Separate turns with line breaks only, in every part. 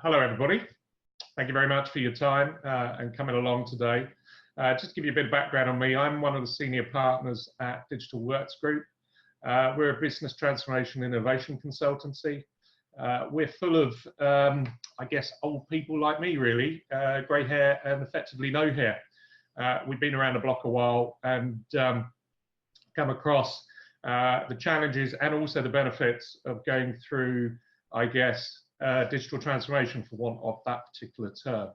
Hello, everybody. Thank you very much for your time and coming along today. Just to give you a bit of background on me, I'm one of the senior partners at Digital Works Group. We're a business transformation innovation consultancy. We're full of, I guess, old people like me, really, grey hair and effectively no hair. We've been around the block a while and come across the challenges and also the benefits of going through, I guess, digital transformation, for want of that particular term.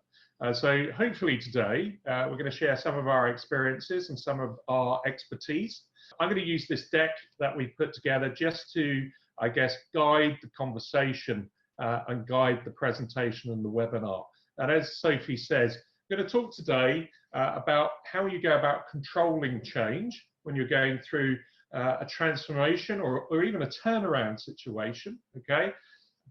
So hopefully today we're going to share some of our experiences and some of our expertise. I'm going to use this deck that we've put together just to, I guess, guide the conversation and guide the presentation and the webinar. And as Sophie says, I'm going to talk today about how you go about controlling change when you're going through a transformation or even a turnaround situation, okay?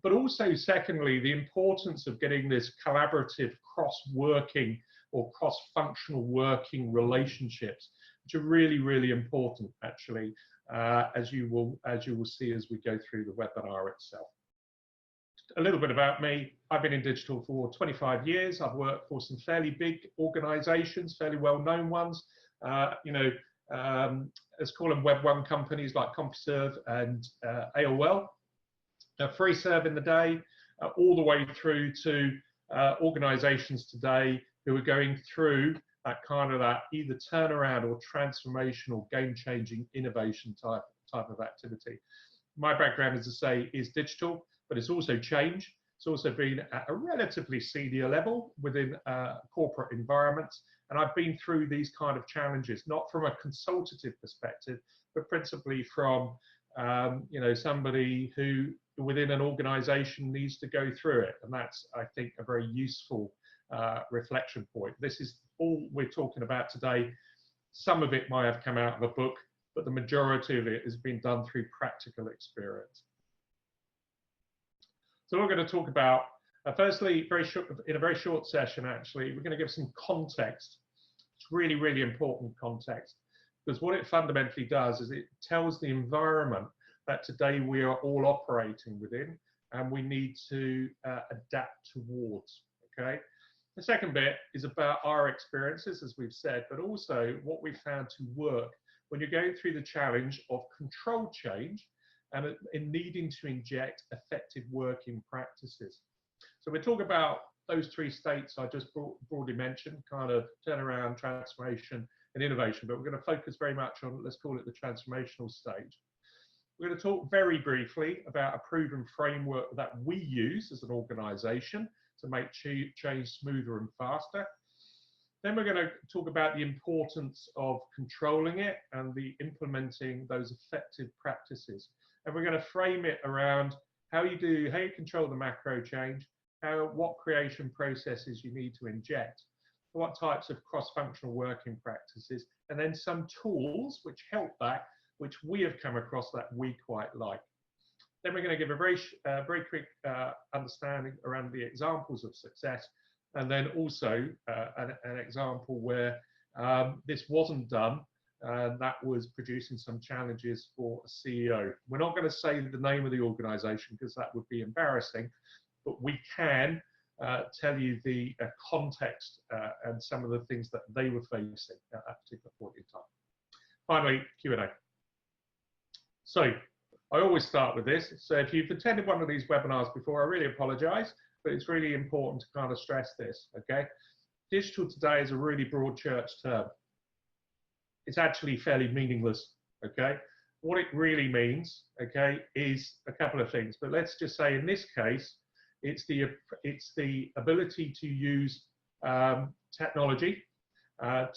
But also, secondly, the importance of getting this collaborative, cross-working or cross-functional working relationships, which are really, really important, actually, as you will see as we go through the webinar itself. A little bit about me. I've been in digital for 25 years. I've worked for some fairly big organizations, fairly well-known ones, let's call them Web 1 companies like CompuServe and AOL. Free serve in the day, all the way through to organizations today who are going through that either turnaround or transformational, game-changing innovation type of activity. My background, as I say, is digital, but it's also change. It's also been at a relatively senior level within corporate environments, and I've been through these kind of challenges, not from a consultative perspective, but principally from somebody who within an organization needs to go through it. And that's, I think, a very useful reflection point. This is all we're talking about today. Some of it might have come out of a book, but the majority of it has been done through practical experience. So we're going to talk about, firstly, in a very short session, actually, we're going to give some context. It's really, really important context, because what it fundamentally does is it tells the environment that today we are all operating within and we need to adapt towards, okay? The second bit is about our experiences, as we've said, but also what we've found to work when you're going through the challenge of control change and in needing to inject effective working practices. So we'll talk about those three states I just broadly mentioned, kind of turnaround, transformation, and innovation, but we're going to focus very much on, let's call it the transformational stage. We're going to talk very briefly about a proven framework that we use as an organization to make change smoother and faster. Then we're going to talk about the importance of controlling it and the implementing those effective practices. And we're going to frame it around how you control the macro change, what creation processes you need to inject, what types of cross-functional working practices, and then some tools which help that, which we have come across that we quite like. Then we're going to give a very quick understanding around the examples of success, and then also an example where this wasn't done, and that was producing some challenges for a CEO. We're not going to say the name of the organization because that would be embarrassing, but we can tell you the context and some of the things that they were facing at that particular point in time. Finally, Q&A. So I always start with this. So if you've attended one of these webinars before, I really apologize, but it's really important to kind of stress this, okay? Digital today is a really broad church term. It's actually fairly meaningless, okay? What it really means, okay, is a couple of things. But let's just say in this case, it's the ability to use technology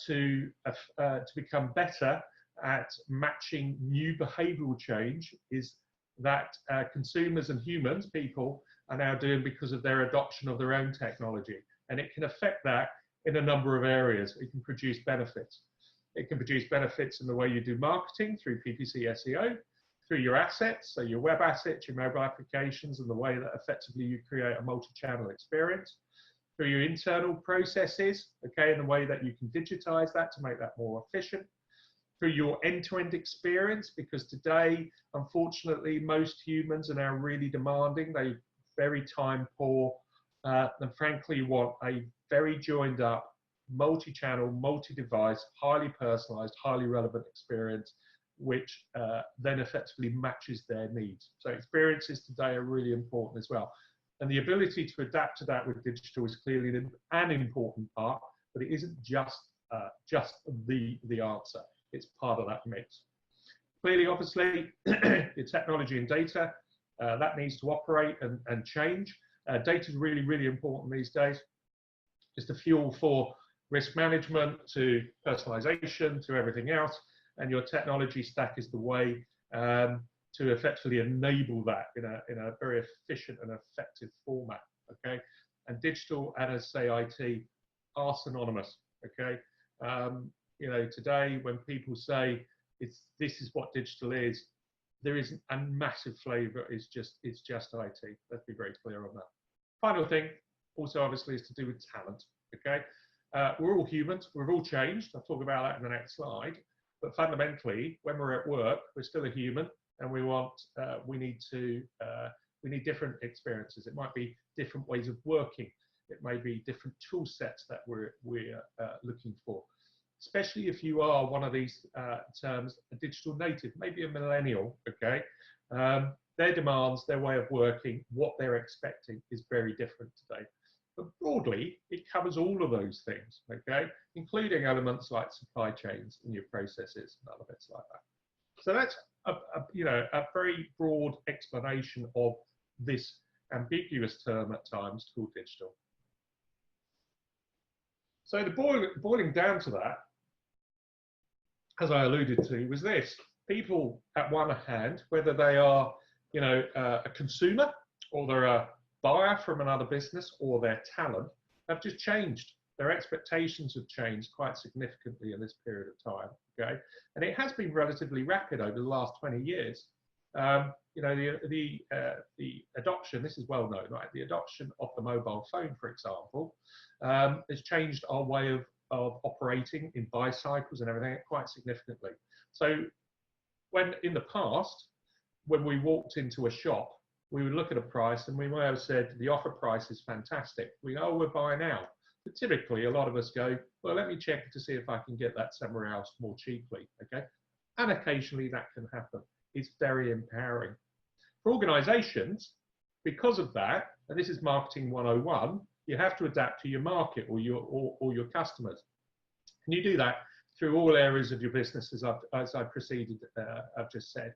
to become better at matching new behavioral change is that consumers and humans, people, are now doing because of their adoption of their own technology. And it can affect that in a number of areas. It can produce benefits. It can produce benefits in the way you do marketing through PPC SEO, through your assets, so your web assets, your mobile applications, and the way that effectively you create a multi-channel experience, through your internal processes, okay, and the way that you can digitize that to make that more efficient, through your end-to-end experience, because today, unfortunately, most humans are now really demanding. They're very time poor, then frankly you want a very joined up, multi-channel, multi-device, highly personalized, highly relevant experience, which then effectively matches their needs. So experiences today are really important as well. And the ability to adapt to that with digital is clearly an important part, but it isn't just the answer. It's part of that mix. Clearly, obviously, the technology and data, that needs to operate and change. Data is really, really important these days. It's the fuel for risk management, to personalization, to everything else. And your technology stack is the way to effectively enable that in a very efficient and effective format. Okay, and digital and, as say, IT are synonymous. Okay, you know, today when people say this is what digital is, there isn't a massive flavour. It's just IT. Let's be very clear on that. Final thing, also obviously, is to do with talent. Okay, we're all humans. We've all changed. I'll talk about that in the next slide. But fundamentally, when we're at work, we're still a human, and we need different experiences. It might be different ways of working. It may be different tool sets that we're looking for. Especially if you are one of these terms, a digital native, maybe a millennial. Okay, their demands, their way of working, what they're expecting is very different today. But broadly, it covers all of those things, okay, including elements like supply chains and your processes and other bits like that. So that's a very broad explanation of this ambiguous term at times called digital. So the boiling down to that, as I alluded to, was this: people at one hand, whether they are a consumer or they're a buyer from another business or their talent, have just changed. Their expectations have changed quite significantly in this period of time. Okay, and it has been relatively rapid over the last 20 years. The adoption, this is well known, right? The adoption of the mobile phone, for example, has changed our way of operating in buy cycles and everything quite significantly. So when in the past, when we walked into a shop, we would look at a price and we may have said the offer price is fantastic. We go, oh, we're buying now. But typically, a lot of us go, well, let me check to see if I can get that somewhere else more cheaply. Okay, and occasionally that can happen. It's very empowering for organizations. Because of that, and this is marketing 101, you have to adapt to your market or your customers. And you do that through all areas of your business, as I preceded, I've just said.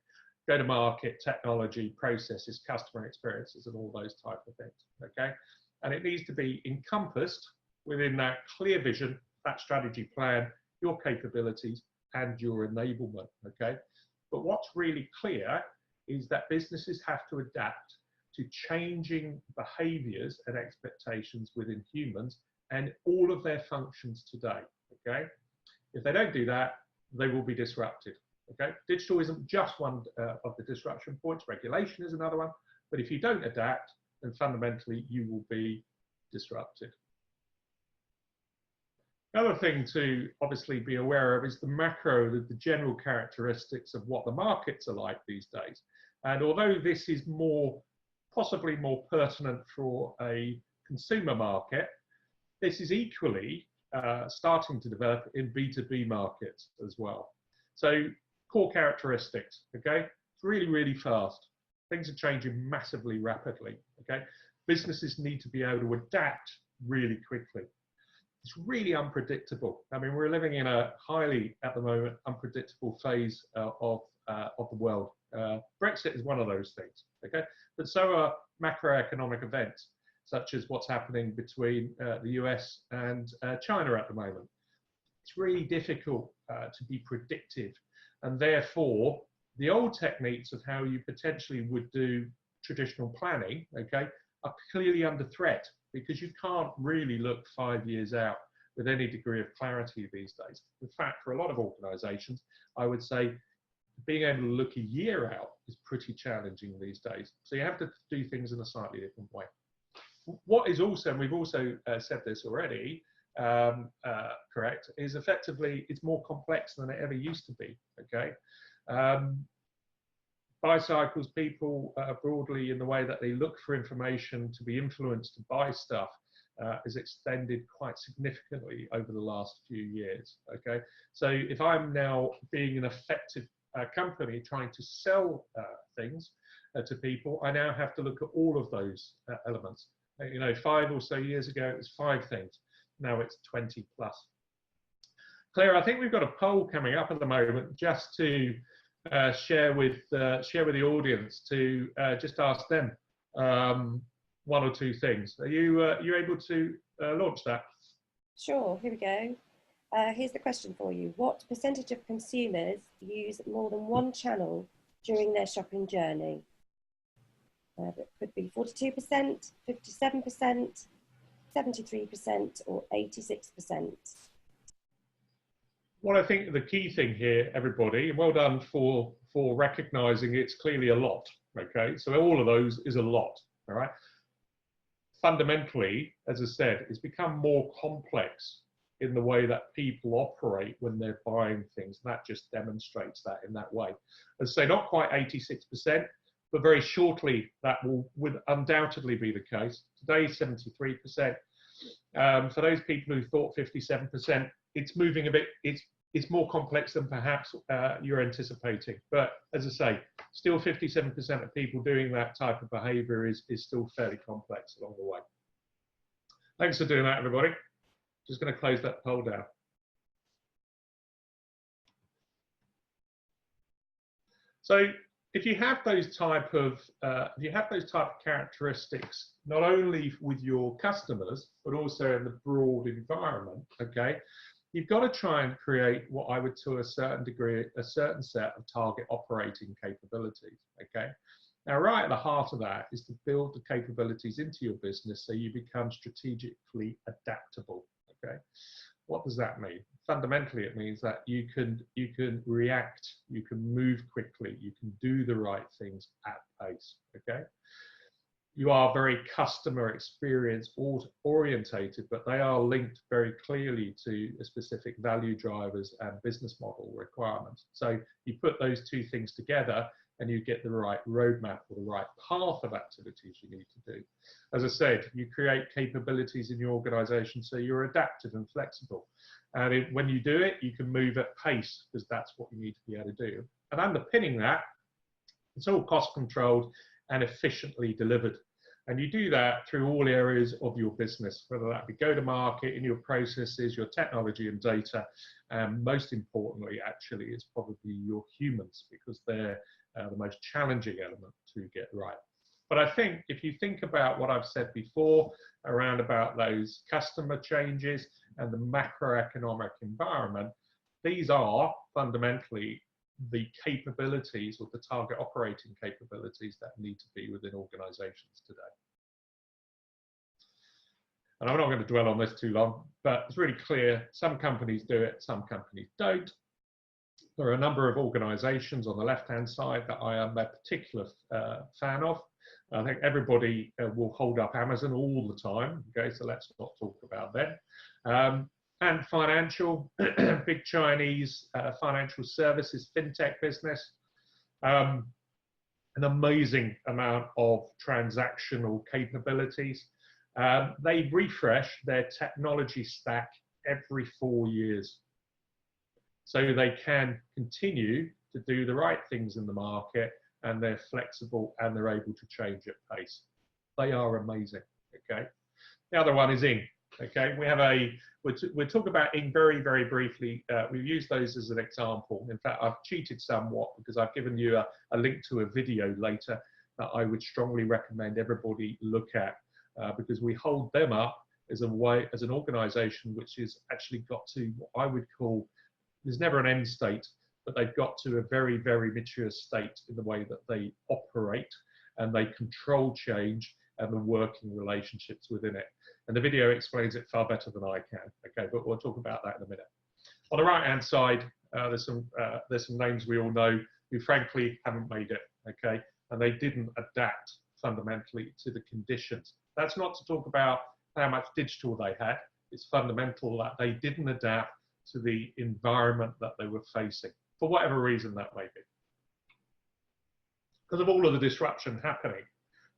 Go to market, technology, processes, customer experiences, and all those type of things. Okay, and it needs to be encompassed within that clear vision, that strategy plan, your capabilities, and your enablement. Okay, but what's really clear is that businesses have to adapt to changing behaviors and expectations within humans and all of their functions today. Okay, if they don't do that, they will be disrupted. Okay, digital isn't just one of the disruption points. Regulation is another one. But if you don't adapt, then fundamentally you will be disrupted. Another thing to obviously be aware of is the macro, the general characteristics of what the markets are like these days. And although this is possibly more pertinent for a consumer market, this is equally starting to develop in B2B markets as well. So core characteristics, okay? It's really, really fast. Things are changing massively rapidly, okay? Businesses need to be able to adapt really quickly. It's really unpredictable. I mean, we're living in a highly, at the moment, unpredictable phase of the world. Brexit is one of those things, okay? But so are macroeconomic events, such as what's happening between the US and China at the moment. It's really difficult to be predictive, and therefore the old techniques of how you potentially would do traditional planning, okay, are clearly under threat, because you can't really look 5 years out with any degree of clarity these days. In fact, for a lot of organizations, I would say being able to look a year out is pretty challenging these days. So you have to do things in a slightly different way. What is also, and we've also said this already, correct, is effectively it's more complex than it ever used to be. Okay, buy cycles, people broadly in the way that they look for information to be influenced to buy stuff is extended quite significantly over the last few years. Okay, so if I'm now being an effective company trying to sell things to people, I now have to look at all of those elements. You know, 5 or so years ago, it was 5 things. Now it's 20 plus. Claire, I think we've got a poll coming up at the moment just to share with the audience to just ask them 1 or 2 things. Are you able to launch that?
Sure, here we go. Here's the question for you. What percentage of consumers use more than one channel during their shopping journey? That could be 42%, 57%, 73%, or 86%.
Well, I think the key thing here, everybody, and well done for recognizing it's clearly a lot. Okay, so all of those is a lot. All right. Fundamentally, as I said, it's become more complex in the way that people operate when they're buying things. And that just demonstrates that in that way. As I say, not quite 86%, but very shortly that will undoubtedly be the case. Today, 73%. For those people who thought 57%, it's moving a bit. It's more complex than perhaps you're anticipating. But as I say, still 57% of people doing that type of behaviour is still fairly complex along the way. Thanks for doing that, everybody. Just going to close that poll down. So if you have those type of characteristics, not only with your customers but also in the broad environment, okay, you've got to try and create what I would, to a certain degree, a certain set of target operating capabilities. Okay. Now, right at the heart of that is to build the capabilities into your business so you become strategically adaptable. Okay. What does that mean? Fundamentally, it means that you can react, you can move quickly, you can do the right things at pace. Okay. You are very customer experience orientated, but they are linked very clearly to specific value drivers and business model requirements. So you put those 2 things together and you get the right roadmap or the right path of activities you need to do. As I said, you create capabilities in your organization so you're adaptive and flexible. And when you do it, you can move at pace because that's what you need to be able to do. And underpinning that, it's all cost controlled and efficiently delivered. And you do that through all areas of your business, whether that be go-to-market, in your processes, your technology and data, and most importantly, actually, it's probably your humans, because they're the most challenging element to get right. But I think if you think about what I've said before around about those customer changes and the macroeconomic environment, these are fundamentally the capabilities or the target operating capabilities that need to be within organizations today. And I'm not going to dwell on this too long, but it's really clear some companies do it, some companies don't. There are a number of organizations on the left-hand side that I am a particular fan of. I think everybody will hold up Amazon all the time, okay, so let's not talk about them. And financial, big Chinese financial services, fintech business, an amazing amount of transactional capabilities. They refresh their technology stack every 4 years, so they can continue to do the right things in the market, and they're flexible and they're able to change at pace. They are amazing, okay? The other one is Ing. Okay, we'll talk about Ing very, very briefly. We've used those as an example. In fact, I've cheated somewhat because I've given you a link to a video later that I would strongly recommend everybody look at, because we hold them up as an organization which has actually got to what I would call, there's never an end state, but they've got to a very, very mature state in the way that they operate and they control change and the working relationships within it. And the video explains it far better than I can. Okay, but we'll talk about that in a minute. On the right-hand side, there's some names we all know who frankly haven't made it. Okay, and they didn't adapt fundamentally to the conditions. That's not to talk about how much digital they had. It's fundamental that they didn't adapt to the environment that they were facing, for whatever reason that may be. because of all of the disruption happening,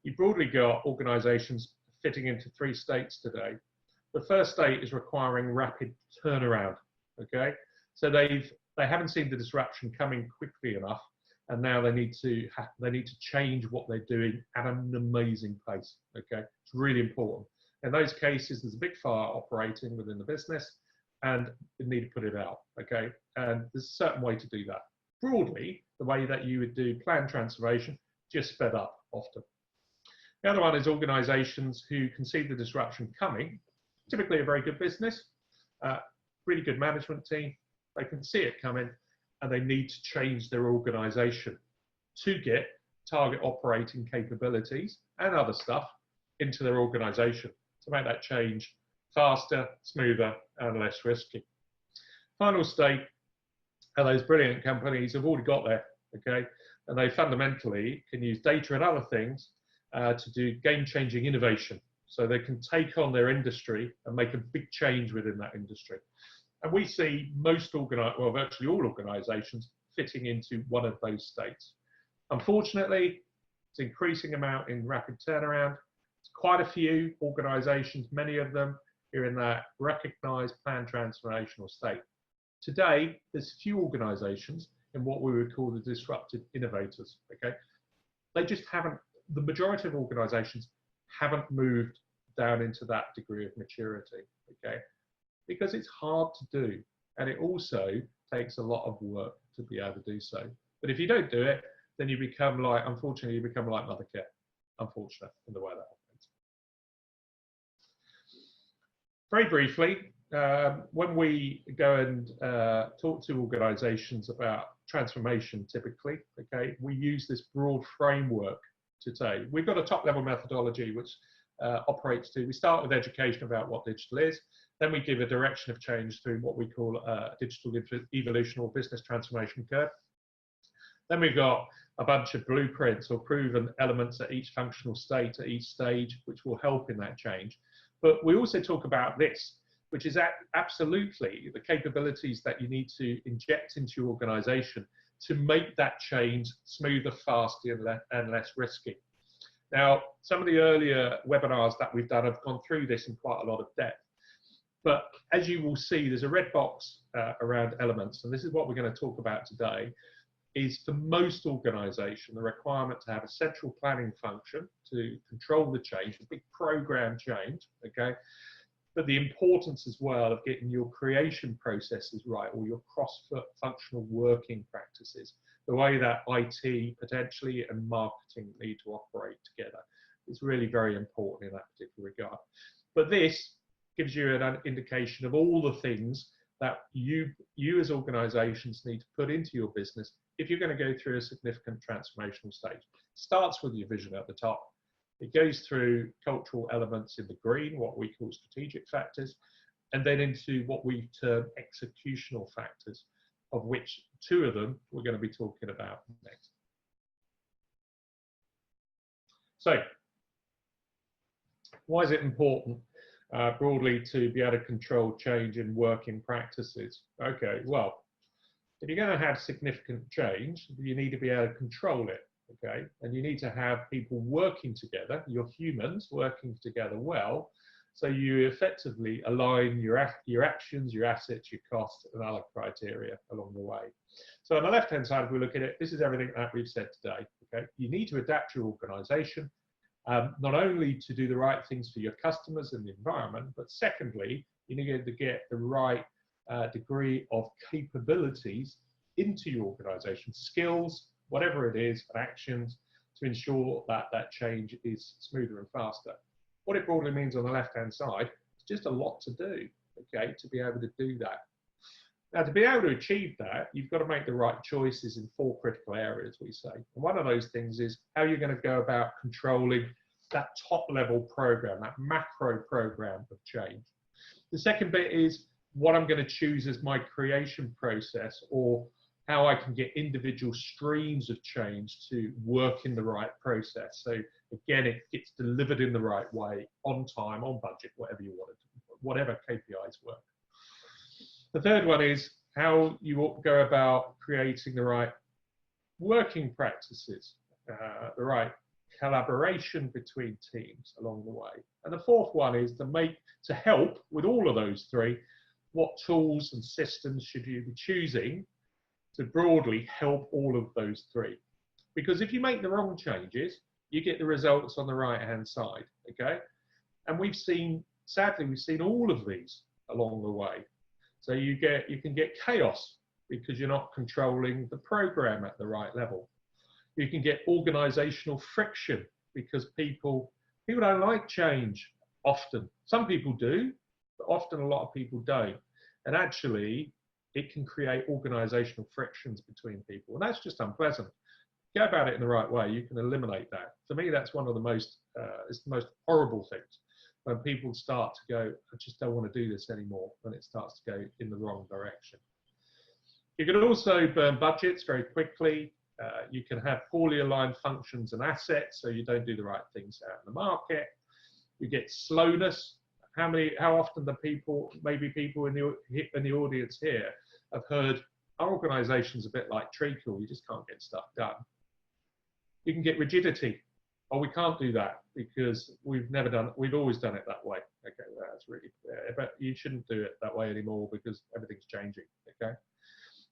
you've broadly got organisations fitting into 3 states today. The first state is requiring rapid turnaround. Okay, so they haven't seen the disruption coming quickly enough, and now they need to change what they're doing at an amazing pace. Okay, it's really important. In those cases, there's a big fire operating within the business, and you need to put it out. Okay, and there's a certain way to do that. Broadly, the way that you would do planned transformation, just sped up often. The other one is organisations who can see the disruption coming. Typically, a very good business, really good management team. They can see it coming, and they need to change their organisation to get target operating capabilities and other stuff into their organisation to make that change faster, smoother, and less risky. Final state are those brilliant companies who've already got there, okay, and they fundamentally can use data and other things to do game-changing innovation. So they can take on their industry and make a big change within that industry. And we see virtually all organisations fitting into one of those states. Unfortunately, it's an increasing amount in rapid turnaround. It's quite a few organisations, many of them are in that recognised planned transformational state. Today, there's few organisations in what we would call the disruptive innovators. Okay, they just haven't. The majority of organisations haven't moved down into that degree of maturity. Okay, because it's hard to do, and it also takes a lot of work to be able to do so. But if you don't do it, then you become like, unfortunately, you become like Mother Kit, unfortunate in the way that happens. Very briefly, when we go and talk to organisations about transformation, typically, okay, we use this broad framework today. We've got a top-level methodology which operates to, we start with education about what digital is, then we give a direction of change through what we call a digital evolution or business transformation curve. Then we've got a bunch of blueprints or proven elements at each functional state, at each stage, which will help in that change. But we also talk about this, which is absolutely the capabilities that you need to inject into your organisation to make that change smoother, faster, and less risky. Now, some of the earlier webinars that we've done have gone through this in quite a lot of depth. But as you will see, there's a red box around elements, and this is what we're going to talk about today, is for most organisations, the requirement to have a central planning function to control the change, a big program change, okay? But the importance as well of getting your creation processes right, or your cross-functional working practices, the way that IT potentially and marketing need to operate together is really very important in that particular regard. But this gives you an indication of all the things that you as organisations need to put into your business if you're going to go through a significant transformational stage. It starts with your vision at the top. It goes through cultural elements in the green, what we call strategic factors, and then into what we term executional factors, of which 2 of them we're going to be talking about next. So, why is it important broadly to be able to control change in working practices? Okay, well, if you're going to have significant change, you need to be able to control it. Okay, and you need to have people working together, your humans working together well, so you effectively align your actions, your assets, your costs, and other criteria along the way. So on the left-hand side, if we look at it, this is everything that we've said today. Okay, you need to adapt your organisation, not only to do the right things for your customers and the environment, but secondly, you need to get the right degree of capabilities into your organisation, skills, whatever it is, and actions to ensure that that change is smoother and faster. What it broadly means on the left-hand side is just a lot to do, okay, to be able to do that. Now, to be able to achieve that, you've got to make the right choices in 4 critical areas, we say. And one of those things is how you're going to go about controlling that top-level program, that macro program of change. The second bit is what I'm going to choose as my creation process, or how I can get individual streams of change to work in the right process. So again, it gets delivered in the right way, on time, on budget, whatever you want it to, whatever KPIs work. The third one is how you go about creating the right working practices. the right collaboration between teams along the way. And the fourth one is to help with all of those three, what tools and systems should you be choosing to broadly help all of those three? Because if you make the wrong changes, you get the results on the right-hand side, okay? And sadly, we've seen all of these along the way. So you can get chaos because you're not controlling the program at the right level. You can get organizational friction because people don't like change often. Some people do, but often a lot of people don't. And actually, it can create organizational frictions between people. And that's just unpleasant. Go about it in the right way, you can eliminate that. For me, that's one of the most, it's the most horrible things, when people start to go, I just don't want to do this anymore, when it starts to go in the wrong direction. You can also burn budgets very quickly. You can have poorly aligned functions and assets, so you don't do the right things out in the market. You get slowness. How often the maybe people in the audience here have heard, our organization's a bit like treacle, you just can't get stuff done. You can get rigidity. Oh, we can't do that because we've always done it that way. Okay, well, that's really clear, but you shouldn't do it that way anymore because everything's changing, okay?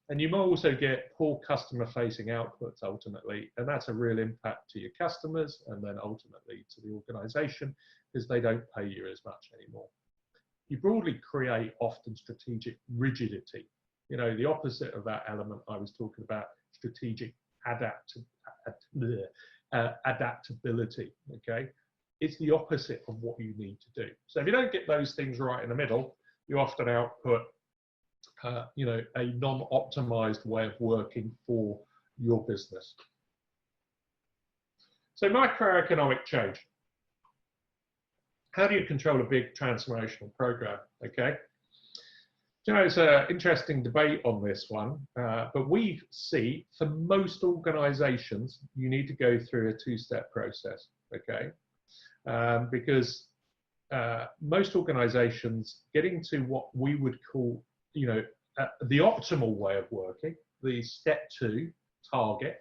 And you may also get poor customer facing outputs ultimately, and that's a real impact to your customers and then ultimately to the organization because they don't pay you as much anymore. You broadly create often strategic rigidity. You know, the opposite of that element I was talking about, strategic adaptability, okay? It's the opposite of what you need to do. So if you don't get those things right in the middle, you often output you know, a non-optimized way of working for your business. So microeconomic change. How do you control a big transformational program? Okay. You know, it's an interesting debate on this one, but we see for most organizations, you need to go through a two-step process, okay? Because most organizations getting to what we would call, you know, the optimal way of working, the step 2 target,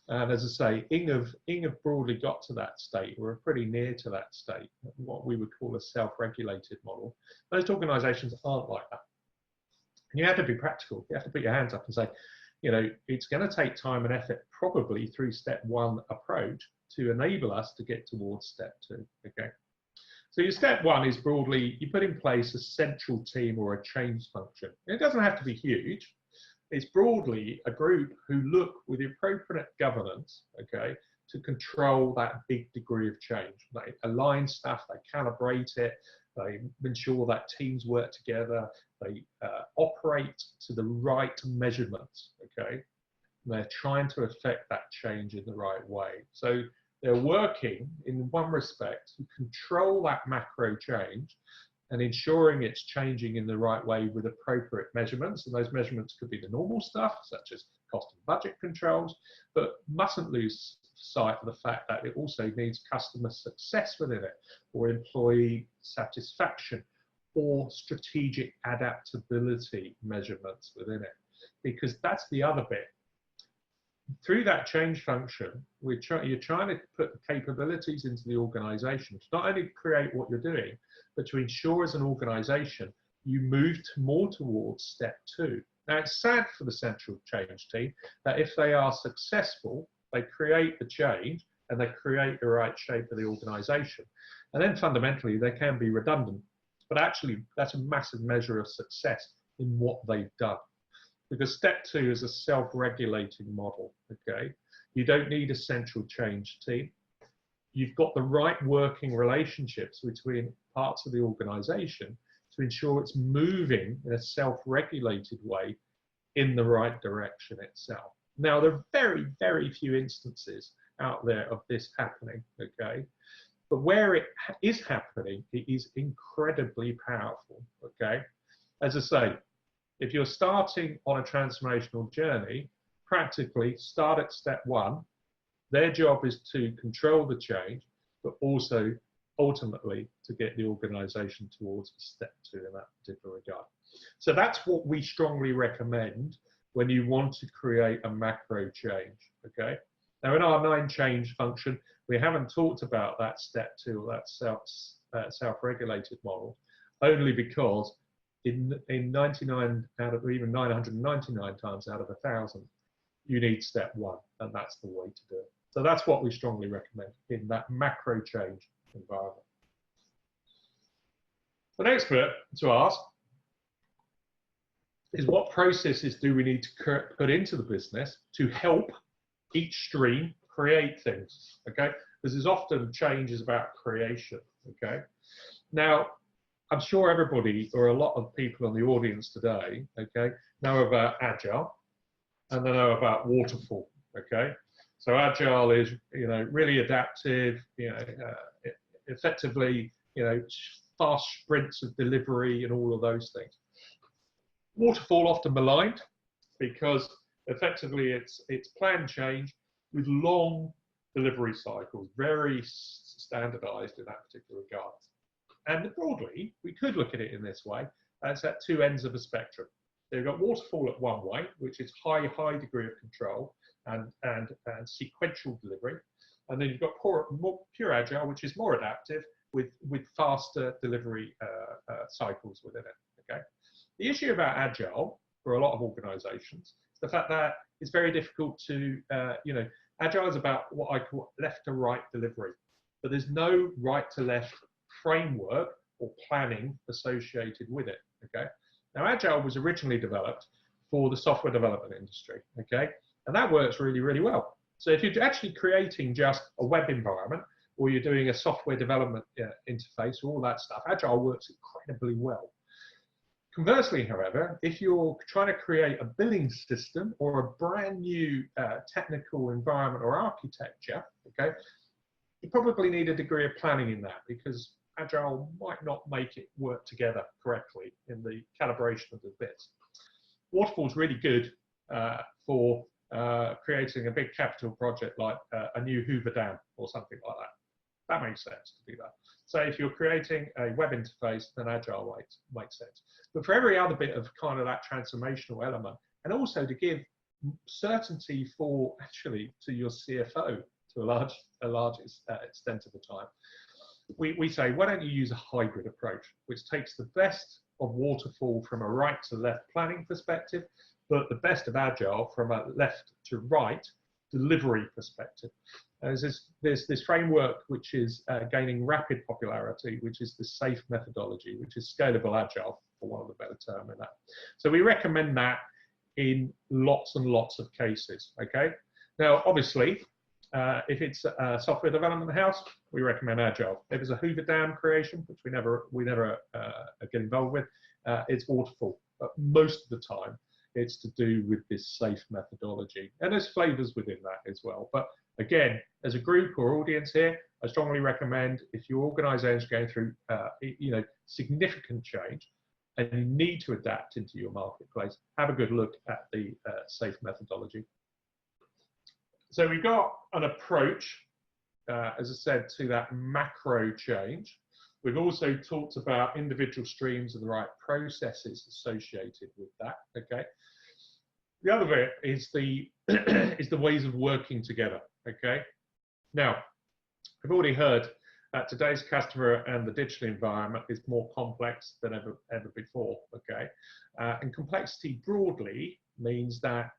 and as I say, Ing have broadly got to that state, or are pretty near to that state, what we would call a self-regulated model. Most organizations aren't like that. And you have to be practical. You have to put your hands up and say, you know, it's going to take time and effort, probably through step 1 approach, to enable us to get towards step 2. Okay. So your step 1 is broadly, you put in place a central team or a change function. And it doesn't have to be huge. It's broadly a group who look with the appropriate governance, okay, to control that big degree of change. They align stuff, they calibrate it, they ensure that teams work together, they operate to the right measurements, okay? And they're trying to affect that change in the right way. So they're working, in one respect, to control that macro change and ensuring it's changing in the right way with appropriate measurements. And those measurements could be the normal stuff, such as cost and budget controls, but mustn't lose sight of the fact that it also needs customer success within it, or employee satisfaction, or strategic adaptability measurements within it, because that's the other bit. Through that change function, you're trying to put the capabilities into the organization to not only create what you're doing, but to ensure as an organization you move more towards step 2. Now, it's sad for the central change team that if they are successful, they create the change and they create the right shape of the organization. And then fundamentally, they can be redundant. But actually, that's a massive measure of success in what they've done. Because step 2 is a self-regulating model, okay? You don't need a central change team. You've got the right working relationships between parts of the organization to ensure it's moving in a self-regulated way in the right direction itself. Now, there are very, very few instances out there of this happening, okay? But where it is happening, it is incredibly powerful, okay? As I say, if you're starting on a transformational journey, practically start at step 1. Their job is to control the change, but also ultimately to get the organization towards step 2 in that particular regard. So that's what we strongly recommend when you want to create a macro change, okay? Now, in our 9 change function, we haven't talked about that step 2, or that self-regulated model, only because in 99 out of, or even 999 times out of 1,000, you need step 1, and that's the way to do it. So that's what we strongly recommend in that macro change environment. The next bit to ask is, what processes do we need to put into the business to help each stream create things? Okay, because there's often change is about creation. Okay, now I'm sure everybody, or a lot of people in the audience today, okay, know about agile, and they know about waterfall. Okay, so agile is, really adaptive, effectively, fast sprints of delivery and all of those things. Waterfall often maligned because effectively it's planned change with long delivery cycles, very standardized in that particular regard. And broadly, we could look at it in this way. That's at 2 ends of a spectrum. So you've got waterfall at one way, which is high degree of control and sequential delivery. And then you've got pure agile, which is more adaptive with faster delivery cycles within it. Okay. The issue about agile for a lot of organizations is the fact that it's very difficult to, agile is about what I call left to right delivery, but there's no right to left framework or planning associated with it. Okay. Now, agile was originally developed for the software development industry. Okay. And that works really, really well. So if you're actually creating just a web environment, or you're doing a software development interface, all that stuff, agile works incredibly well. Conversely, however, if you're trying to create a billing system or a brand new technical environment or architecture, okay, you probably need a degree of planning in that, because agile might not make it work together correctly in the calibration of the bits. Waterfall is really good for creating a big capital project like a new Hoover Dam or something like that. That makes sense to do that. So if you're creating a web interface, then agile makes sense. But for every other bit of kind of that transformational element, and also to give certainty for actually to your CFO to a large extent of the time, we say, why don't you use a hybrid approach, which takes the best of waterfall from a right to left planning perspective, but the best of agile from a left to right delivery perspective. There's this framework which is gaining rapid popularity, which is the SAFe methodology, which is scalable agile, for want of a better term in that. So we recommend that in lots and lots of cases. Okay. Now, obviously, if it's a software development house, we recommend agile. If it's a Hoover Dam creation, which we never get involved with, it's waterfall. But most of the time, it's to do with this SAFe methodology, and there's flavors within that as well. But again, as a group or audience here, I strongly recommend, if your organisation is going through significant change and you need to adapt into your marketplace, have a good look at the SAFe methodology. So we've got an approach, as I said, to that macro change. We've also talked about individual streams and the right processes associated with that. Okay. The other bit is the is the ways of working together. Okay. Now, I've already heard that today's customer and the digital environment is more complex than ever before. Okay, and complexity broadly means that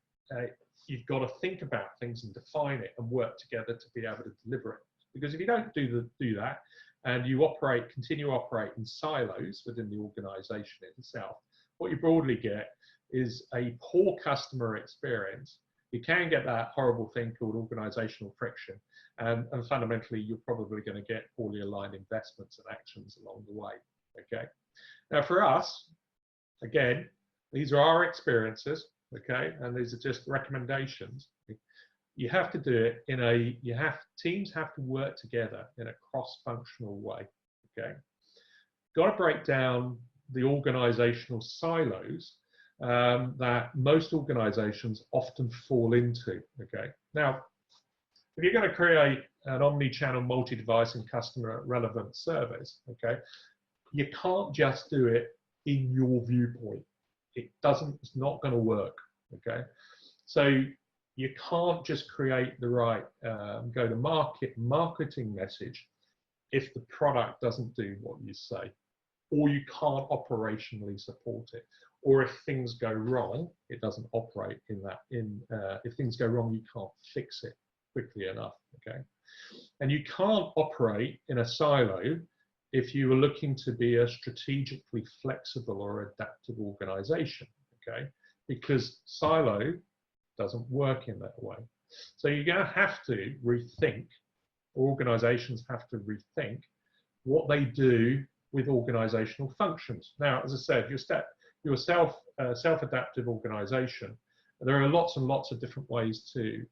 you've got to think about things and define it and work together to be able to deliver it. Because if you don't do that, and you continue to operate in silos within the organization itself, what you broadly get is a poor customer experience. You can get that horrible thing called organizational friction, and fundamentally, you're probably going to get poorly aligned investments and actions along the way. Okay. Now, for us, again, these are our experiences. Okay, and these are just recommendations. You have to do it in teams have to work together in a cross-functional way. Okay, got to break down the organizational silos that most organizations often fall into. Okay, now if you're going to create an omni-channel, multi-device and customer relevant service, okay, you can't just do it in your viewpoint. It's not going to work. Okay, so you can't just create the right go-to-market marketing message if the product doesn't do what you say, or you can't operationally support it, or if things go wrong, it doesn't operate in that. If things go wrong, you can't fix it quickly enough. Okay, and you can't operate in a silo if you are looking to be a strategically flexible or adaptive organization. Okay, because silo doesn't work in that way. So you're going to have to rethink. Organizations have to rethink what they do with organizational functions. Now, as I said, your self-adaptive organization, there are lots and lots of different ways to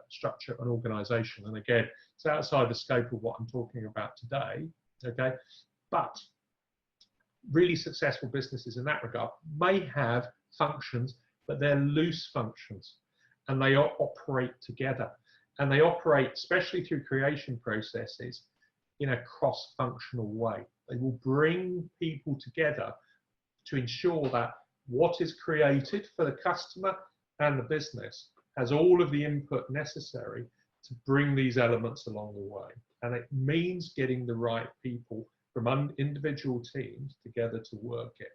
structure an organization. And again, it's outside the scope of what I'm talking about today, okay? But really successful businesses in that regard may have functions, but they're loose functions, and they operate together. And they operate, especially through creation processes, in a cross-functional way. They will bring people together to ensure that what is created for the customer and the business has all of the input necessary to bring these elements along the way. And it means getting the right people from individual teams together to work it.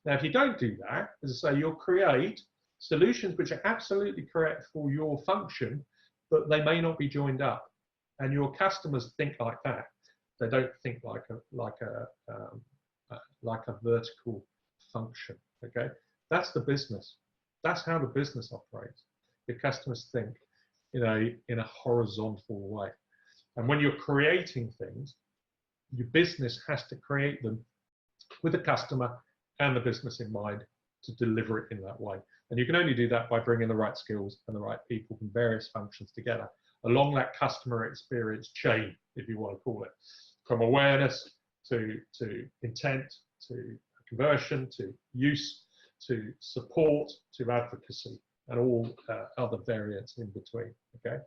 Now, if you don't do that, as I say, you'll create solutions which are absolutely correct for your function, but they may not be joined up. And your customers think like that. They don't think like a vertical function. Okay, that's the business. That's how the business operates. Your customers think in a horizontal way. And when you're creating things, your business has to create them with the customer and the business in mind to deliver it in that way. And you can only do that by bringing the right skills and the right people from various functions together along that customer experience chain, if you want to call it, from awareness to intent, to conversion, to use, to support, to advocacy, and all other variants in between. Okay,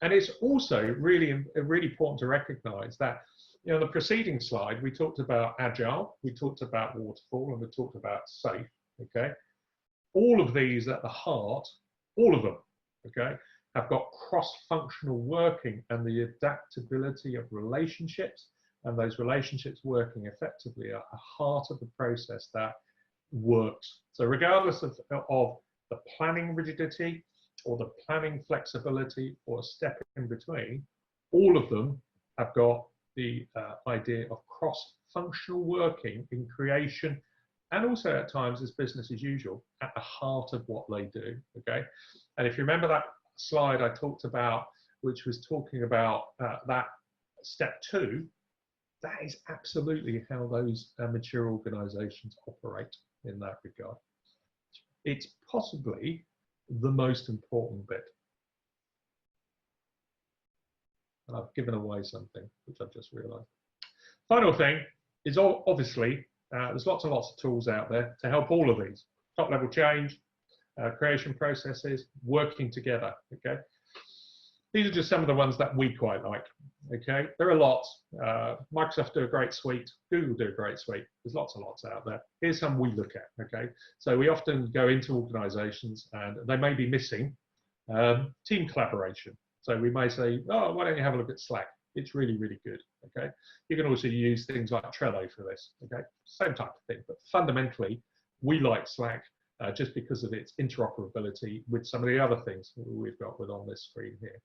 and it's also really important to recognise that, you know, the preceding slide we talked about agile, we talked about waterfall, and we talked about safe. Okay, all of these at the heart, all of them, okay, have got cross-functional working and the adaptability of relationships, and those relationships working effectively are the heart of the process that works. So regardless of the planning rigidity or the planning flexibility or a step in between, all of them have got the idea of cross-functional working in creation, and also at times as business as usual, at the heart of what they do. Okay, and if you remember that slide I talked about, which was talking about that step 2, that is absolutely how those mature organizations operate in that regard. It's possibly the most important bit. And I've given away something, which I've just realized. Final thing is obviously, there's lots and lots of tools out there to help all of these. Top level change, creation processes, working together, okay? These are just some of the ones that we quite like, okay? There are lots. Microsoft do a great suite, Google do a great suite. There's lots and lots out there. Here's some we look at, okay? So we often go into organizations and they may be missing team collaboration. So we may say, oh, why don't you have a look at Slack? It's really, really good, okay? You can also use things like Trello for this, okay? Same type of thing, but fundamentally, we like Slack just because of its interoperability with some of the other things we've got on this screen here.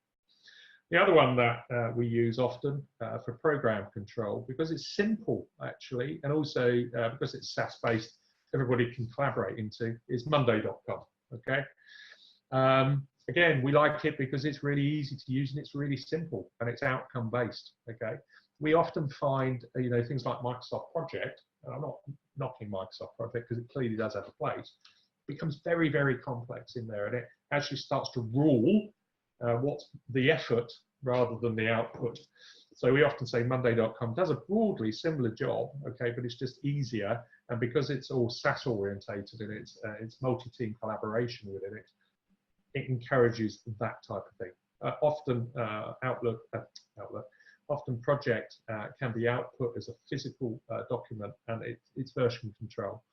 The other one that we use often for program control, because it's simple actually, and also because it's SaaS-based, everybody can collaborate into, is Monday.com, okay? Again, we like it because it's really easy to use and it's really simple and it's outcome-based, okay? We often find, you know, things like Microsoft Project, and I'm not knocking Microsoft Project because it clearly does have a place, becomes very, very complex in there, and it actually starts to rule what's the effort rather than the output. So we often say Monday.com does a broadly similar job, okay, but it's just easier, and because it's all SaaS orientated and it's multi-team collaboration within it, it encourages that type of thing. Often often project can be output as a physical document, and its version control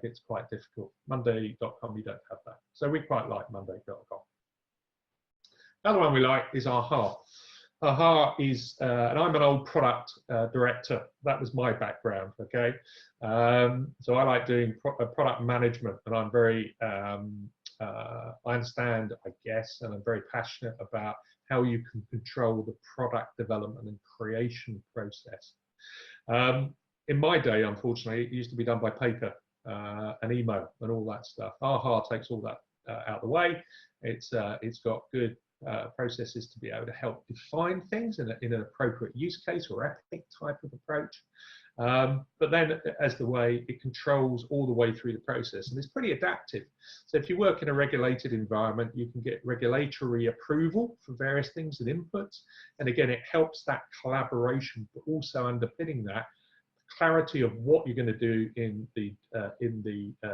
gets quite difficult. Monday.com, you don't have that. So we quite like Monday.com. Other one we like is AHA. AHA is, and I'm an old product director. That was my background, okay? So I like doing product management, and I'm very, I understand, I guess, and I'm very passionate about how you can control the product development and creation process. In my day, unfortunately, it used to be done by paper and email and all that stuff. AHA takes all that out of the way. It's got good processes to be able to help define things in an appropriate use case or epic type of approach. But then as the way it controls all the way through the process, and it's pretty adaptive. So if you work in a regulated environment, you can get regulatory approval for various things and inputs. And again, it helps that collaboration, but also underpinning that clarity of what you're going to do in the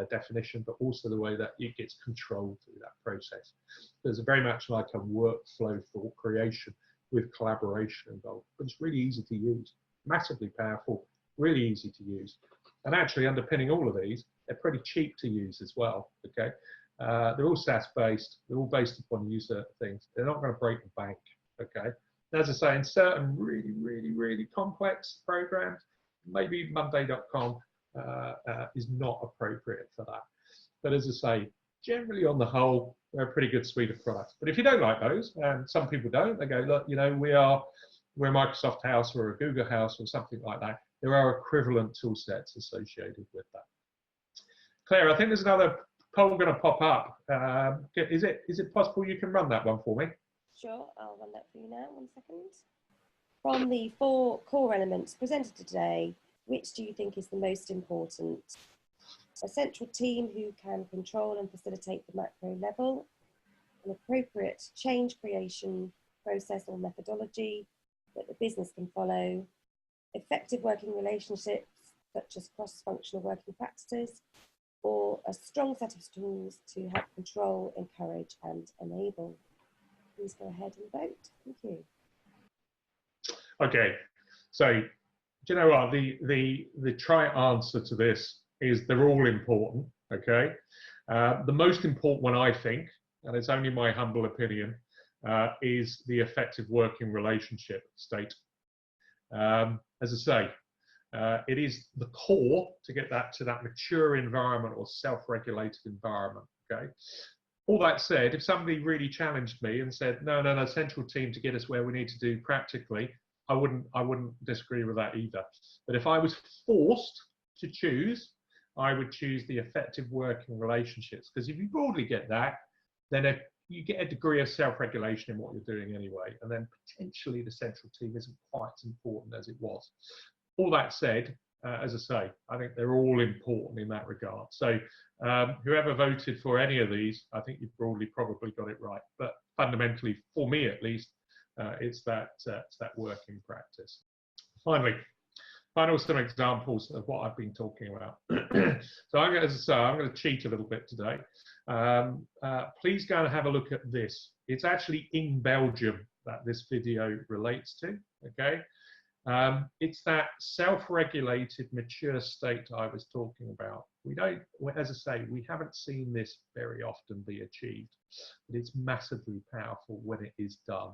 definition, but also the way that it gets controlled through that process. There's very much like a workflow for creation with collaboration involved, but it's really easy to use, massively powerful, really easy to use. And actually underpinning all of these, they're pretty cheap to use as well, okay? They're all SaaS based, they're all based upon user things. They're not going to break the bank, okay? And as I say, in certain really complex programs, maybe Monday.com is not appropriate for that. But as I say, generally on the whole, they're a pretty good suite of products. But if you don't like those, and some people don't, they go, look, you know, we're a Microsoft house or a Google house or something like that. There are equivalent tool sets associated with that. Claire, I think there's another poll going to pop up. Is it possible you can run that one for me?
Sure, I'll run that for you now, 1 second. From the 4 core elements presented today, which do you think is the most important? A central team who can control and facilitate the macro level, an appropriate change creation process or methodology that the business can follow, effective working relationships such as cross-functional working practices, or a strong set of tools to help control, encourage and enable. Please go ahead and vote. Thank you.
Okay, so do you know what, the try answer to this is they're all important, okay? The most important one, I think, and it's only my humble opinion, is the effective working relationship state. As I say, it is the core to get that to that mature environment or self-regulated environment, okay? All that said, if somebody really challenged me and said, no, central team to get us where we need to do practically, I wouldn't disagree with that either. But if I was forced to choose, I would choose the effective working relationships, because if you broadly get that, then you get a degree of self-regulation in what you're doing anyway, and then potentially the central team isn't quite as important as it was. All that said, as I say, I think they're all important in that regard. So whoever voted for any of these, I think you've broadly probably got it right. But fundamentally, for me at least, it's that working practice. Finally, some examples of what I've been talking about. So as I say, I'm going to cheat a little bit today. Please go and have a look at this. It's actually in Belgium that this video relates to, okay? It's that self-regulated, mature state I was talking about. We don't, as I say, we haven't seen this very often be achieved, but it's massively powerful when it is done.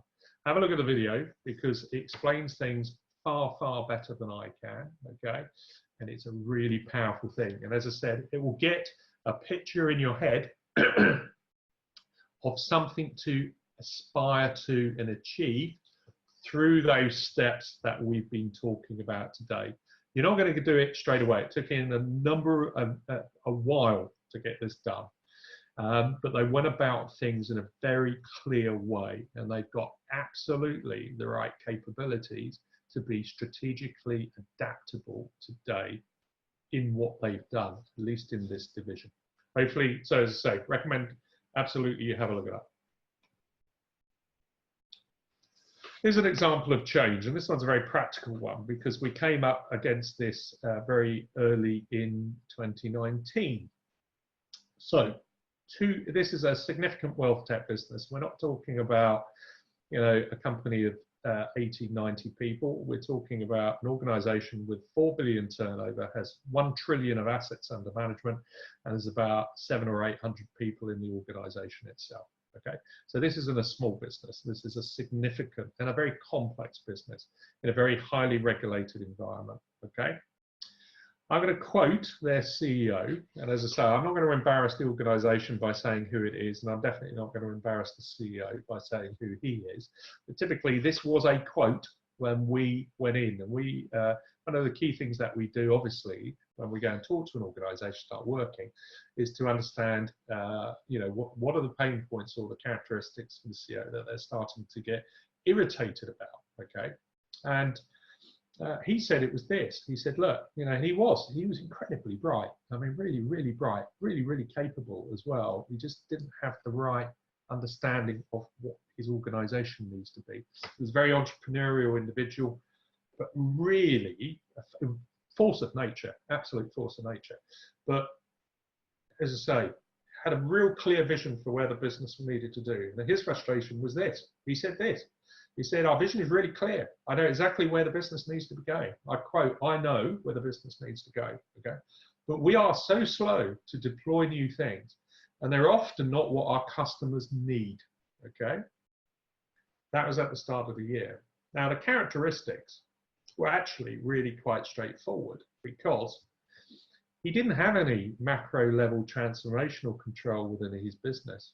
Have a look at the video because it explains things far better than I can, okay? And it's a really powerful thing. And as I said, it will get a picture in your head of something to aspire to and achieve through those steps that we've been talking about today. You're not going to do it straight away. It took in a while to get this done. But they went about things in a very clear way, and they've got absolutely the right capabilities to be strategically adaptable today in what they've done, at least in this division. Hopefully, so as I say, recommend absolutely you have a look at that. Here's an example of change, and this one's a very practical one because we came up against this very early in 2019. So this is a significant wealth tech business. We're not talking about, you know, a company of 80, 90 people. We're talking about an organization with 4 billion turnover, has 1 trillion of assets under management, and there's about 700 or 800 people in the organization itself. Okay, so this isn't a small business. This is a significant and a very complex business in a very highly regulated environment. Okay, I'm going to quote their CEO, and as I say, I'm not going to embarrass the organisation by saying who it is, and I'm definitely not going to embarrass the CEO by saying who he is. But typically, this was a quote when we went in, and one of the key things that we do, obviously, when we go and talk to an organisation, start working, is to understand, what are the pain points or the characteristics for the CEO that they're starting to get irritated about. Okay, and he said it was this. He said, look, he was incredibly bright. I mean, really, really bright, really, really capable as well. He just didn't have the right understanding of what his organisation needs to be. He was a very entrepreneurial individual, but really a force of nature, absolute force of nature. But as I say, had a real clear vision for where the business needed to do. And his frustration was this. He said this. He said, our vision is really clear. I know exactly where the business needs to be going. I quote, I know where the business needs to go. Okay, but we are so slow to deploy new things, and they're often not what our customers need. Okay, that was at the start of the year. Now, the characteristics were actually really quite straightforward because he didn't have any macro level transformational control within his business.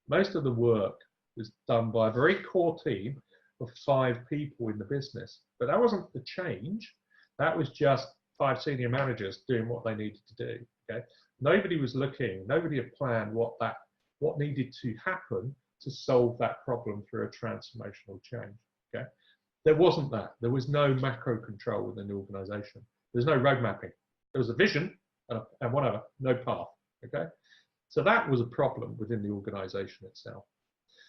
Most of the work was done by a very core team of 5 people in the business, but that wasn't the change. That was just 5 senior managers doing what they needed to do. Okay, nobody was looking, nobody had planned what needed to happen to solve that problem through a transformational change. Okay, there wasn't that. There was no macro control within the organisation. There's no road mapping. There was a vision and whatever, no path. Okay, so that was a problem within the organisation itself.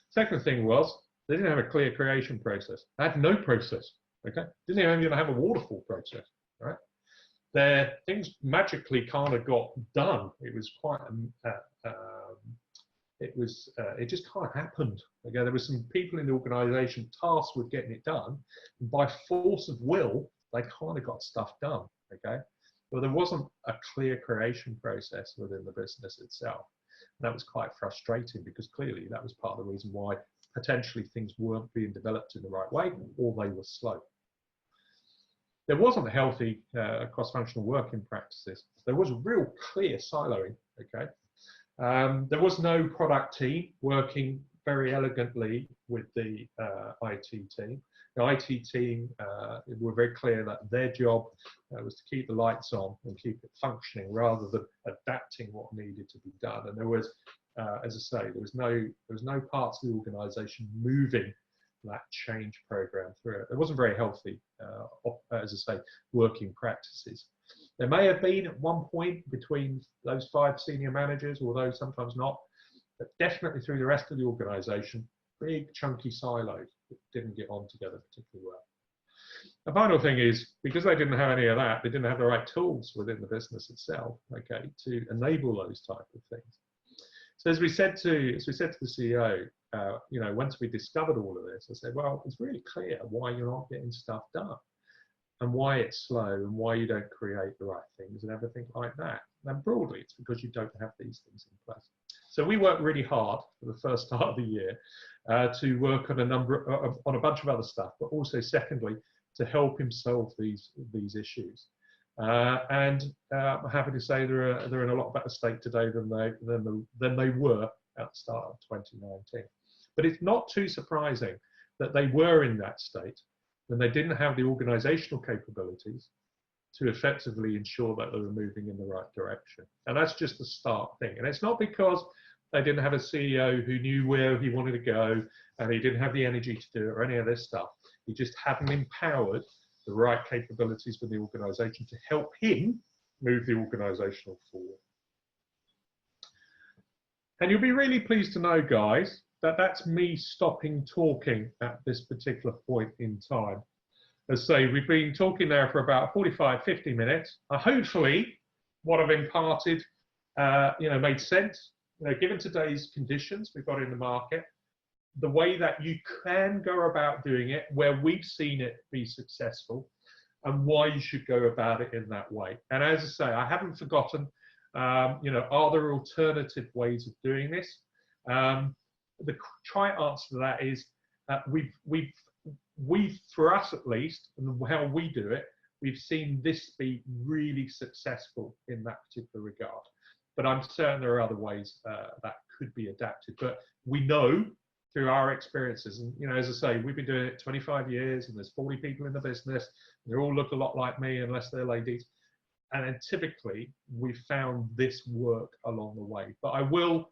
Second thing was, they didn't have a clear creation process. They had no process. Okay, didn't even have a waterfall process. Right, their things magically kind of got done. It was quite it just kind of happened. Okay, there were some people in the organisation tasked with getting it done, and by force of will, they kind of got stuff done. Okay, but there wasn't a clear creation process within the business itself. And that was quite frustrating because clearly that was part of the reason why potentially things weren't being developed in the right way, or they were slow. There wasn't a healthy cross-functional working practices. There was a real clear siloing. Okay, there was no product team working very elegantly with the IT team. The IT team were very clear that their job was to keep the lights on and keep it functioning rather than adapting what needed to be done. And there was, as I say, there was no parts of the organisation moving that change program through it. It wasn't very healthy, as I say, working practices. There may have been at one point between those 5 senior managers, although sometimes not, but definitely through the rest of the organisation, big chunky silos that didn't get on together particularly well. The final thing is, because they didn't have any of that, they didn't have the right tools within the business itself, okay, to enable those type of things. So as we said to the CEO, once we discovered all of this, I said, well, it's really clear why you're not getting stuff done and why it's slow and why you don't create the right things and everything like that. And broadly, it's because you don't have these things in place. So we worked really hard for the first part of the year to work on a bunch of other stuff, but also secondly, to help him solve these issues. And I'm happy to say they're in a lot better state today than they were at the start of 2019. But it's not too surprising that they were in that state when they didn't have the organizational capabilities to effectively ensure that they were moving in the right direction. And that's just the start thing. And it's not because they didn't have a CEO who knew where he wanted to go and he didn't have the energy to do it or any of this stuff. He just hadn't empowered the right capabilities for the organization to help him move the organization forward. And you'll be really pleased to know, guys, that that's me stopping talking at this particular point in time. As I say, we've been talking there for about 45, 50 minutes. Hopefully, what I've imparted, made sense. Given today's conditions we've got in the market, the way that you can go about doing it, where we've seen it be successful, and why you should go about it in that way. And as I say, I haven't forgotten, are there alternative ways of doing this? the trite answer to that is we've, for us at least, and how we do it, we've seen this be really successful in that particular regard. But I'm certain there are other ways that could be adapted. But we know through our experiences, and as I say, we've been doing it 25 years, and there's 40 people in the business. They all look a lot like me, unless they're ladies. And then typically, we've found this work along the way. But I will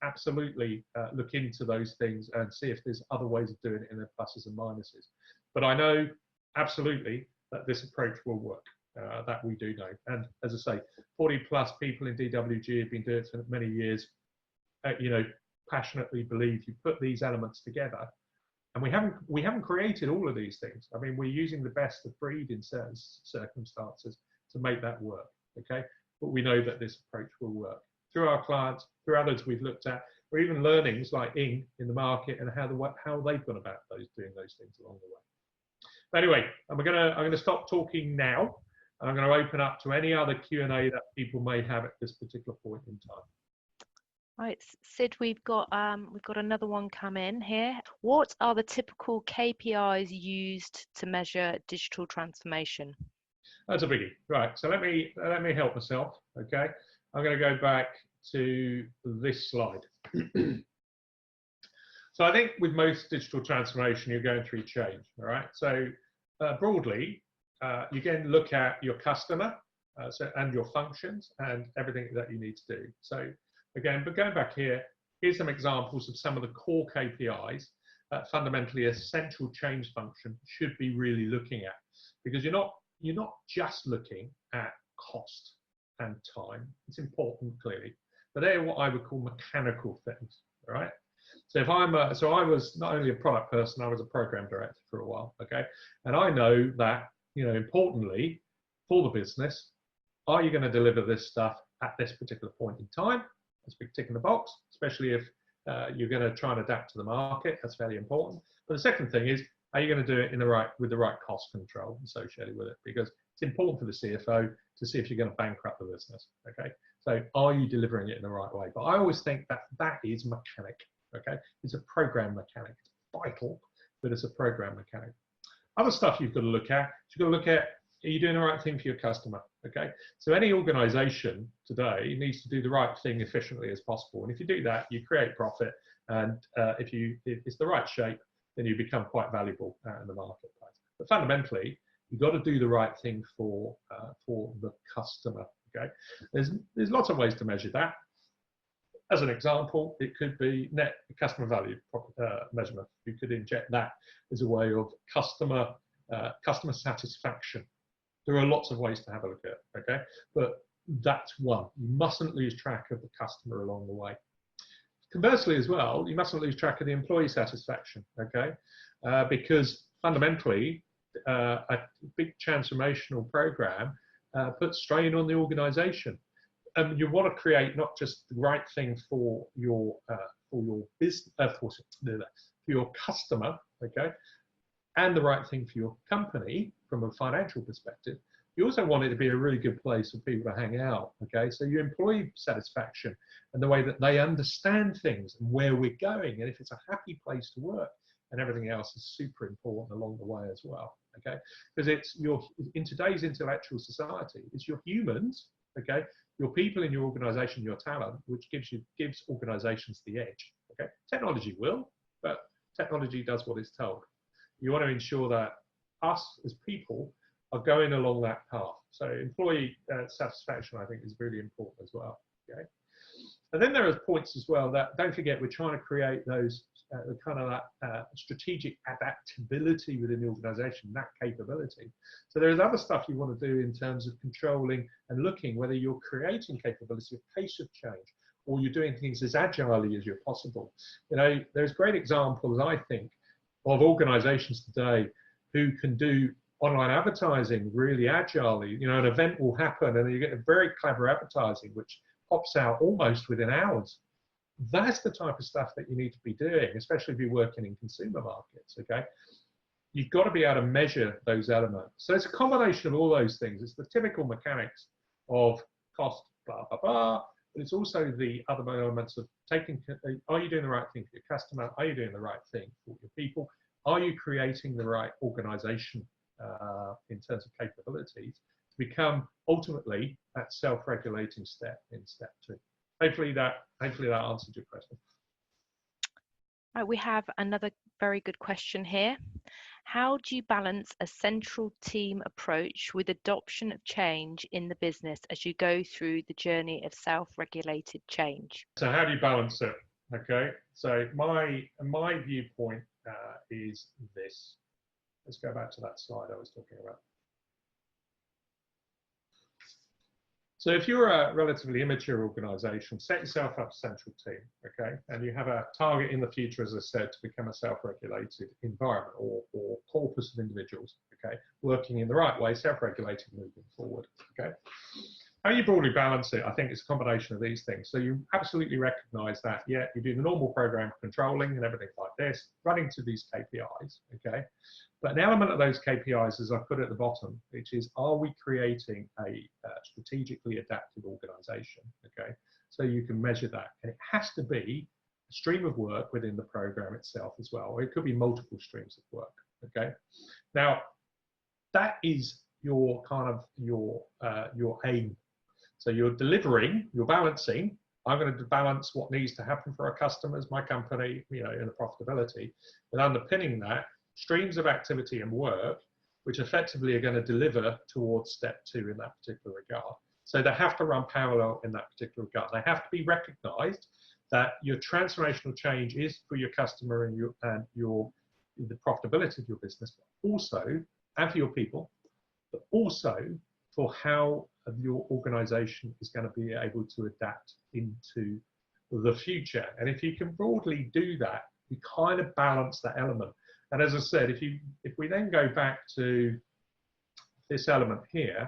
absolutely look into those things and see if there's other ways of doing it in the pluses and minuses. But I know absolutely that this approach will work. That we do know. And as I say, 40 plus people in DWG have been doing it for many years. Passionately believe you put these elements together, and we haven't created all of these things. I mean, we're using the best of breed in certain circumstances to make that work. Okay, but we know that this approach will work through our clients, through others we've looked at, or even learnings like in the market and how they've gone about doing those things along the way. But anyway, I'm gonna stop talking now, and I'm going to open up to any other Q&A that people may have at this particular point in time.
Right, Sid, we've got another one come in here. What are the typical KPIs used to measure digital transformation?
That's a biggie. Right, so let me help myself. Okay, I'm going to go back to this slide. So I think with most digital transformation, you're going through change. All right, so broadly, you again look at your customer and your functions and everything that you need to do. So again, but going back here, here's some examples of some of the core KPIs that fundamentally a central change function should be really looking at, because you're not just looking at cost and time. It's important, clearly, but they're what I would call mechanical things. All right. So if I was not only a product person, I was a program director for a while. Okay, and I know that importantly for the business, are you going to deliver this stuff at this particular point in time? That's a big tick in the box, especially if you're going to try and adapt to the market. That's fairly important. But the second thing is, are you going to do it with the right cost control associated with it? Because it's important for the CFO to see if you're going to bankrupt the business. Okay, so are you delivering it in the right way? But I always think that is mechanic. Okay, it's a program mechanic. It's vital, but it's a program mechanic. Other stuff you've got to look at. You've got to look at, are you doing the right thing for your customer? Okay, so any organization today needs to do the right thing efficiently as possible. And if you do that, you create profit. And if it's the right shape, then you become quite valuable in the marketplace. But fundamentally, you've got to do the right thing for the customer. Okay, there's lots of ways to measure that. As an example, it could be net customer value measurement. You could inject that as a way of customer satisfaction. There are lots of ways to have a look at it, okay? But that's one. You mustn't lose track of the customer along the way. Conversely as well, you mustn't lose track of the employee satisfaction, okay? Because fundamentally, a big transformational program puts strain on the organization. You want to create not just the right thing for your business, for your customer, okay, and the right thing for your company from a financial perspective. You also want it to be a really good place for people to hang out, okay? So your employee satisfaction and the way that they understand things and where we're going, and if it's a happy place to work, and everything else is super important along the way as well, okay? Because in today's intellectual society, it's your humans, okay, your people in your organization, your talent, which gives organizations the edge. Okay, technology will, but technology does what it's told. You want to ensure that us as people are going along that path. So employee satisfaction, I think, is really important as well. Okay, and then there are points as well that don't forget we're trying to create those strategic adaptability within the organization, that capability. So there is other stuff you want to do in terms of controlling and looking whether you're creating capability of pace of change or you're doing things as agilely as you're possible. There's great examples, I think, of organizations today who can do online advertising really agilely. An event will happen and you get a very clever advertising which pops out almost within hours. That's the type of stuff that you need to be doing, especially if you're working in consumer markets, okay? You've got to be able to measure those elements. So it's a combination of all those things. It's the typical mechanics of cost, blah, blah, blah, but it's also the other elements of taking, are you doing the right thing for your customer? Are you doing the right thing for your people? Are you creating the right organization in terms of capabilities to become ultimately that self-regulating step in step 2? Hopefully that answered your question.
Right, we have another very good question here. How do you balance a central team approach with adoption of change in the business as you go through the journey of self-regulated change?
So how do you balance it? Okay, so my viewpoint is this. Let's go back to that slide I was talking about. So if you're a relatively immature organization, set yourself up a central team, okay? And you have a target in the future, as I said, to become a self-regulated environment or corpus of individuals, okay? Working in the right way, self-regulated moving forward, okay? How you broadly balance it, I think it's a combination of these things. So you absolutely recognize that, yeah, you do the normal program controlling and everything like this, running to these KPIs, okay? But an element of those KPIs, as I put at the bottom, which is, are we creating a strategically adaptive organization, okay? So you can measure that. And it has to be a stream of work within the program itself as well, or it could be multiple streams of work, okay? Now, that is your kind of your aim. So you're delivering, you're balancing. I'm going to balance what needs to happen for our customers, my company, you know, and the profitability. But underpinning that, streams of activity and work, which effectively are going to deliver towards step 2 in that particular regard. So they have to run parallel in that particular regard. They have to be recognized that your transformational change is for your customer and the profitability of your business, but also, and for your people, but also for how your organization is going to be able to adapt into the future. And if you can broadly do that, you kind of balance that element. And as I said, if we then go back to this element here,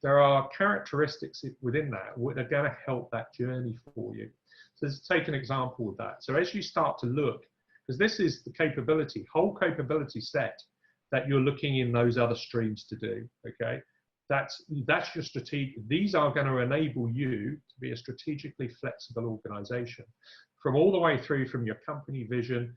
there are characteristics within that that are going to help that journey for you. So let's take an example of that. So as you start to look, because this is the capability, whole capability set that you're looking in those other streams to do, okay? That's your strategic. These are going to enable you to be a strategically flexible organization, from all the way through from your company vision,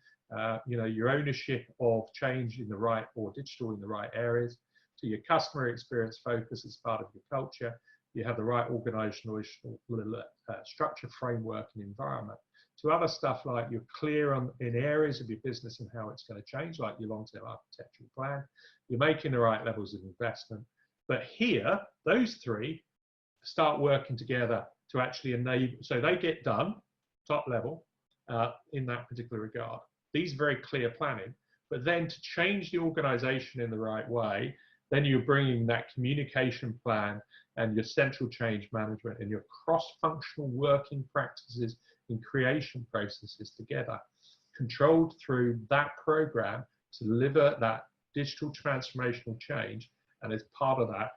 you know, your ownership of change in the right or digital in the right areas, to your customer experience focus as part of your culture. You have the right organizational structure, framework, and environment. To other stuff like you're clear on in areas of your business and how it's going to change, like your long-term architectural plan. You're making the right levels of investment. But here, those three start working together to actually enable, so they get done, top level, in that particular regard. These very clear planning, but then to change the organization in the right way, then you're bringing that communication plan and your central change management and your cross-functional working practices and creation processes together, controlled through that program to deliver that digital transformational change. And as part of that,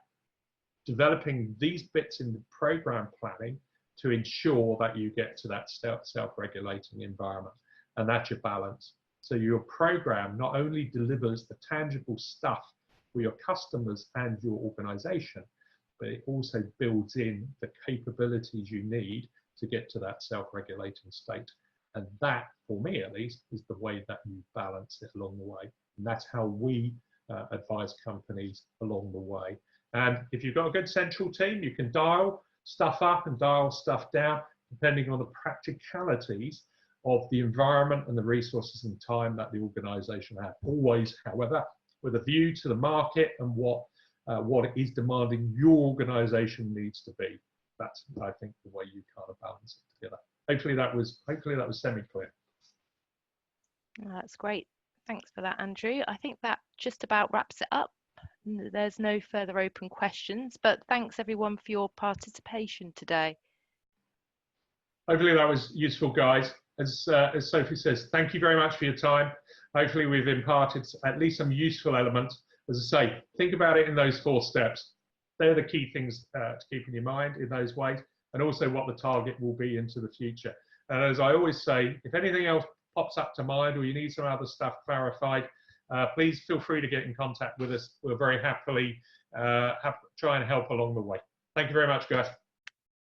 developing these bits in the program planning to ensure that you get to that self-regulating environment. And that's your balance. So your program not only delivers the tangible stuff for your customers and your organization, but it also builds in the capabilities you need to get to that self-regulating state. And that, for me at least, is the way that you balance it along the way. And that's how we advise companies along the way. And if you've got a good central team, you can dial stuff up and dial stuff down, depending on the practicalities of the environment and the resources and time that the organization has. Always, however, with a view to the market and what it is demanding your organization needs to be. That's, I think, the way you kind of balance it together. Hopefully that was semi-clear.
That's great. Thanks for that, Andrew. I think that just about wraps it up. There's no further open questions, but thanks everyone for your participation today.
Hopefully that was useful, guys. As Sophie says, thank you very much for your time. Hopefully we've imparted at least some useful elements. As I say, think about it in those 4 steps. They're the key things to keep in your mind in those ways, and also what the target will be into the future. And as I always say, if anything else pops up to mind or you need some other stuff clarified, please feel free to get in contact with us. We'll very happily try and help along the way. Thank you very much, guys.